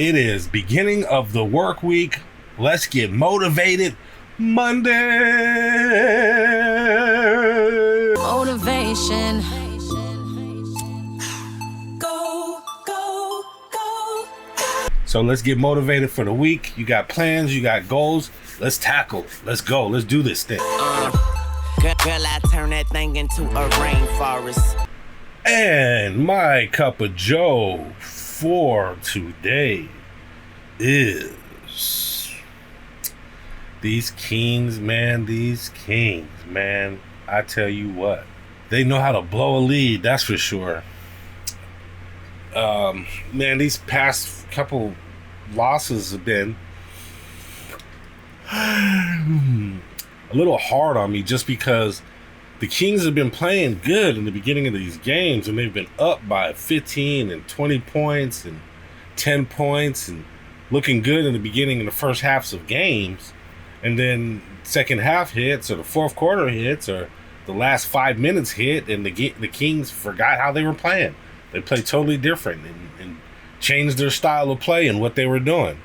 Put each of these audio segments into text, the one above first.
It is beginning of the work week. Let's get motivated Monday. Motivation. So let's get motivated for the week. You got plans, you got goals. Let's tackle. Let's go. Let's do this thing. Girl, I turn that thing into a rainforest. And my cup of joe for today is these Kings, man. I tell you what, they know how to blow a lead, that's for sure. Man, these past couple losses have been a little hard on me, just because the Kings have been playing good in the beginning of these games, and they've been up by 15 and 20 points and 10 points and looking good in the beginning of the first halves of games. And then second half hits, or the fourth quarter hits, or the last 5 minutes hit, and the Kings forgot how they were playing. They played totally different and changed their style of play and what they were doing,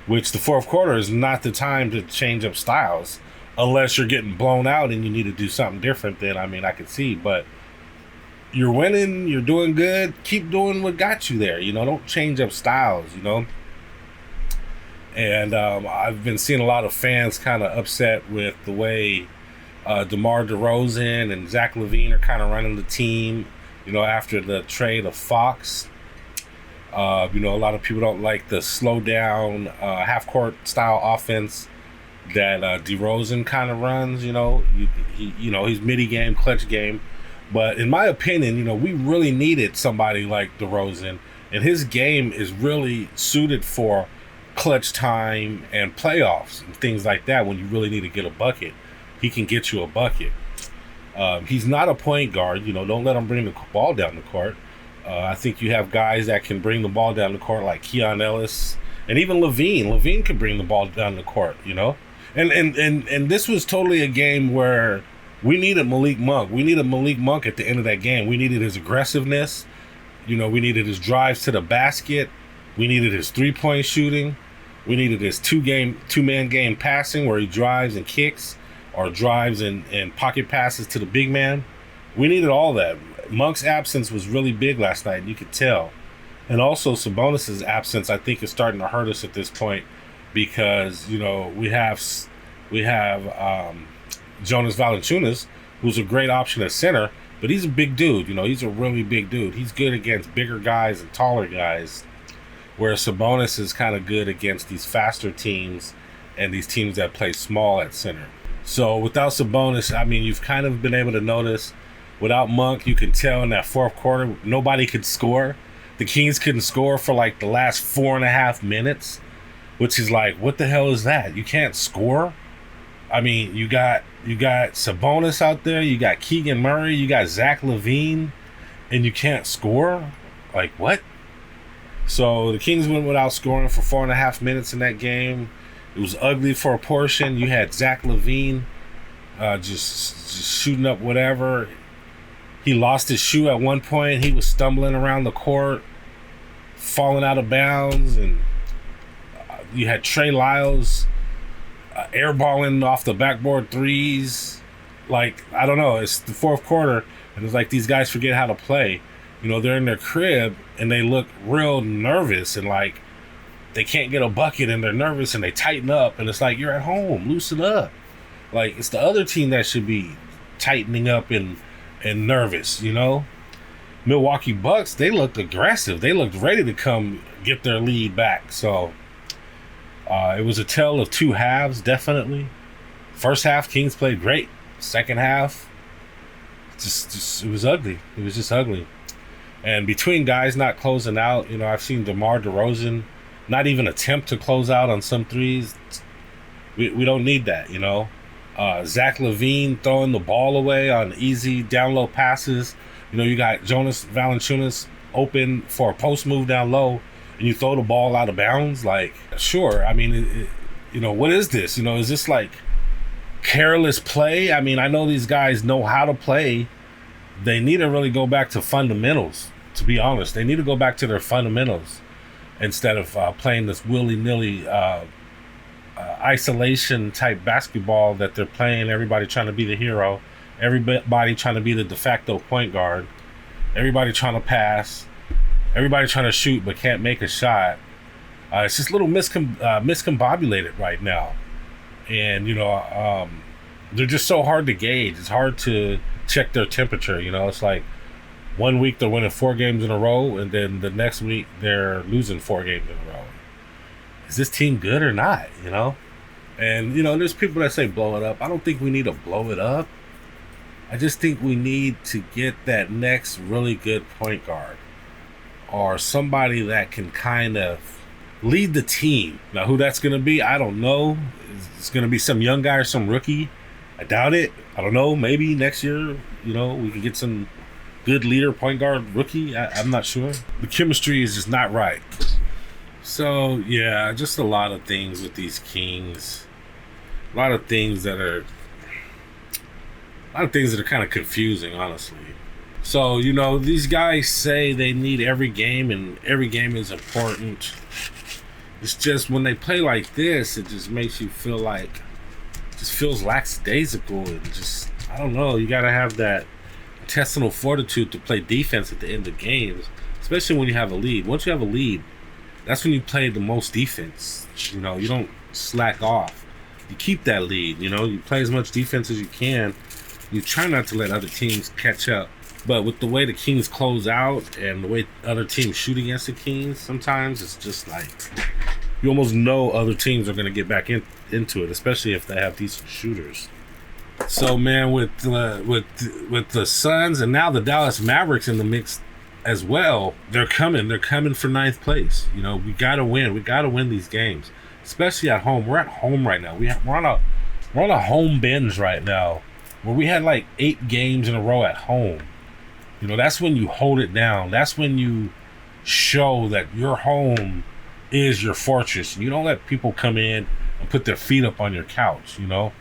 which the fourth quarter is not the time to change up styles unless you're getting blown out and you need to do something different. Then, I mean, I could see, but you're winning, you're doing good, keep doing what got you there, don't change up styles, And I've been seeing a lot of fans kind of upset with the way DeMar DeRozan and Zach LaVine are kind of running the team, after the trade of Fox. A lot of people don't like the slow down half-court style offense that DeRozan kind of runs. He's midi game, clutch game. But in my opinion, we really needed somebody like DeRozan, and his game is really suited for clutch time and playoffs and things like that. When you really need to get a bucket, he can get you a bucket. He's not a point guard. Don't let him bring the ball down the court. I think you have guys that can bring the ball down the court, like Keon Ellis, and even LaVine. LaVine can bring the ball down the court, And this was totally a game where we needed Malik Monk. We needed Malik Monk at the end of that game. We needed his aggressiveness. We needed his drives to the basket. We needed his three-point shooting. We needed his two-man game passing, where he drives and kicks, or drives and pocket passes to the big man. We needed all that. Monk's absence was really big last night, you could tell. And also Sabonis' absence, I think, is starting to hurt us at this point, because we have Jonas Valanciunas, who's a great option at center, but he's a big dude. He's a really big dude. He's good against bigger guys and taller guys, where Sabonis is kind of good against these faster teams and these teams that play small at center. So without Sabonis, I mean, you've kind of been able to notice, without Monk, you can tell in that fourth quarter, nobody could score. The Kings couldn't score for like the last 4.5 minutes, which is like, what the hell is that? You can't score? I mean, you got Sabonis out there, you got Keegan Murray, you got Zach LaVine, and you can't score? Like, what? So the Kings went without scoring for 4.5 minutes in that game. It was ugly for a portion. You had Zach LaVine just shooting up whatever. He lost his shoe at one point. He was stumbling around the court, falling out of bounds. And you had Trey Lyles airballing off the backboard threes. Like, I don't know. It's the fourth quarter, and it's like these guys forget how to play. They're in their crib, and they look real nervous, and like they can't get a bucket, and they're nervous, and they tighten up, and it's like, you're at home, loosen up. Like, it's the other team that should be tightening up and nervous, Milwaukee Bucks, they looked aggressive. They looked ready to come get their lead back. So it was a tale of two halves, definitely. First half, Kings played great. Second half, just it was ugly. It was just ugly. And between guys not closing out, I've seen DeMar DeRozan not even attempt to close out on some threes. We don't need that, Zach LaVine throwing the ball away on easy down low passes. You got Jonas Valanciunas open for a post move down low, and you throw the ball out of bounds. Like, sure. I mean, what is this? Is this like careless play? I mean, I know these guys know how to play. They need to really go back to fundamentals, to be honest. They need to go back to their fundamentals. instead of playing this willy-nilly isolation type basketball that they're playing. Everybody trying to be the hero, everybody trying to be the de facto point guard, everybody trying to pass, everybody trying to shoot but can't make a shot. It's just a little miscombobulated right now, and they're just so hard to gauge. It's hard to check their temperature. It's like 1 week they're winning 4 games in a row, and then the next week they're losing 4 games in a row. Is this team good or not? And there's people that say blow it up. I don't think we need to blow it up. I just think we need to get that next really good point guard, or somebody that can kind of lead the team. Now, who that's going to be, I don't know. It's going to be some young guy or some rookie. I doubt it. I don't know. Maybe next year, we can get some good leader, point guard, rookie. I'm not sure. The chemistry is just not right. So, yeah, just a lot of things with these Kings. A lot of things that are kind of confusing, honestly. So, these guys say they need every game, and every game is important. It's just when they play like this, it just makes you feel like, just feels lackadaisical, and just, I don't know, you got to have that intestinal fortitude to play defense at the end of games, especially when you have a lead. Once you have a lead, that's when you play the most defense. You don't slack off. You keep that lead, you play as much defense as you can. You try not to let other teams catch up. But with the way the Kings close out and the way other teams shoot against the Kings, sometimes it's just like you almost know other teams are going to get back into it, especially if they have decent shooters. So, man, with the Suns and now the Dallas Mavericks in the mix as well, they're coming for 9th place. We got to win. We got to win these games, especially at home. We're at home right now. We're on a home binge right now, where we had like 8 games in a row at home. That's when you hold it down. That's when you show that your home is your fortress. You don't let people come in and put their feet up on your couch. I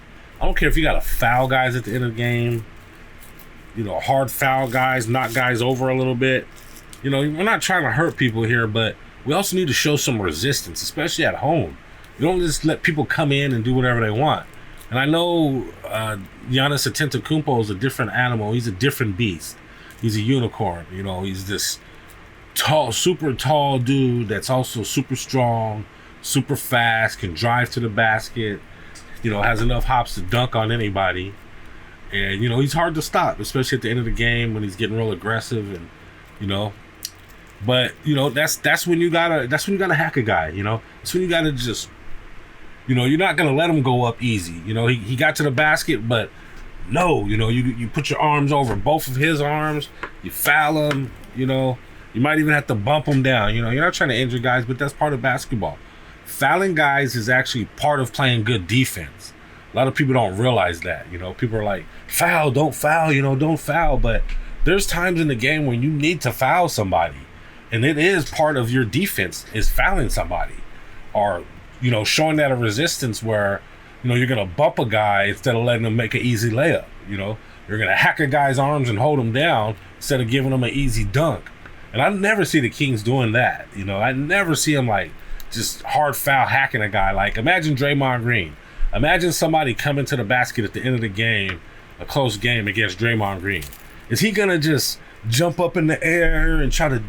don't care if you got to foul guys at the end of the game. Hard foul guys, knock guys over a little bit. We're not trying to hurt people here, but we also need to show some resistance, especially at home. You don't just let people come in and do whatever they want. And I know Giannis Antetokounmpo is a different animal. He's a different beast. He's a unicorn. He's this tall, super tall dude that's also super strong, super fast, can drive to the basket, has enough hops to dunk on anybody. And, he's hard to stop, especially at the end of the game when he's getting real aggressive and, but, that's when you gotta hack a guy, That's when you gotta just, you're not going to let him go up easy. He got to the basket, but no, you put your arms over both of his arms, you foul him, you might even have to bump him down. You're not trying to injure guys, but that's part of basketball. Fouling guys is actually part of playing good defense. A lot of people don't realize that. People are like, foul, don't foul, don't foul. But there's times in the game when you need to foul somebody. And it is part of your defense is fouling somebody. Or, showing that a resistance where, you're going to bump a guy instead of letting him make an easy layup. You're going to hack a guy's arms and hold him down instead of giving him an easy dunk. And I never see the Kings doing that. I never see them like just hard foul hacking a guy. Like, imagine Draymond Green. Imagine somebody coming to the basket at the end of the game, a close game against Draymond Green. Is he going to just jump up in the air and try to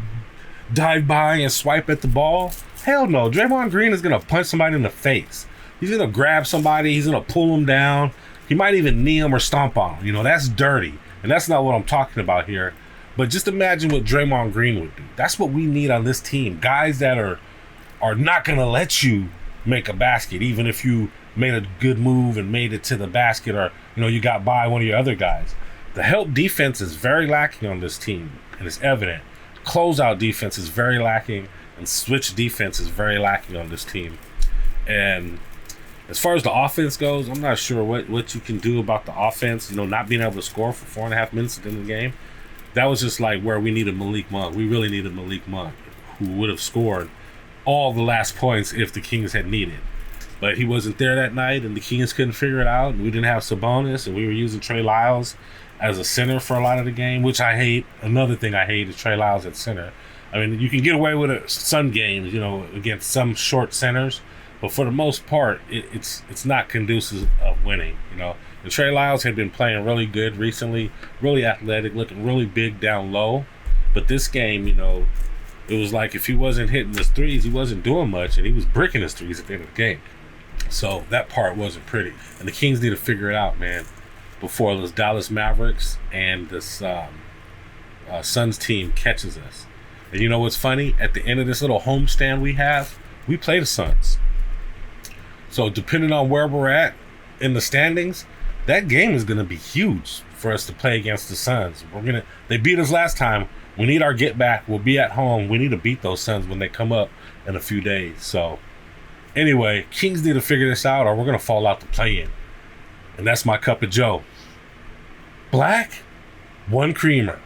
dive by and swipe at the ball? Hell no. Draymond Green is going to punch somebody in the face. He's going to grab somebody. He's going to pull them down. He might even knee him or stomp on him. That's dirty. And that's not what I'm talking about here. But just imagine what Draymond Green would do. That's what we need on this team. Guys that are not going to let you make a basket, even if you made a good move and made it to the basket, or you got by one of your other guys. The help defense is very lacking on this team, and it's evident. Closeout defense is very lacking, and switch defense is very lacking on this team. And as far as the offense goes, I'm not sure what you can do about the offense. Not being able to score for 4.5 minutes at the end of the game. That was just like where we needed Malik Monk. We really needed Malik Monk, who would have scored all the last points if the Kings had needed. But he wasn't there that night, and the Kings couldn't figure it out. And we didn't have Sabonis, and we were using Trey Lyles as a center for a lot of the game, which I hate. Another thing I hate is Trey Lyles at center. I mean, you can get away with it some games, you know, against some short centers, but for the most part, it's not conducive of winning, you know. And Trey Lyles had been playing really good recently, really athletic, looking really big down low. But this game, you know, it was like if he wasn't hitting his threes, he wasn't doing much, and he was bricking his threes at the end of the game. So that part wasn't pretty. And the Kings need to figure it out, man, before this Dallas Mavericks and this Suns team catches us. And you know what's funny? At the end of this little homestand we have, we play the Suns. So depending on where we're at in the standings, that game is going to be huge for us to play against the Suns. They beat us last time. We need our get back. We'll be at home. We need to beat those Suns when they come up in a few days. So anyway, Kings need to figure this out or we're going to fall out the play-in. And that's my cup of Joe. Black, one creamer.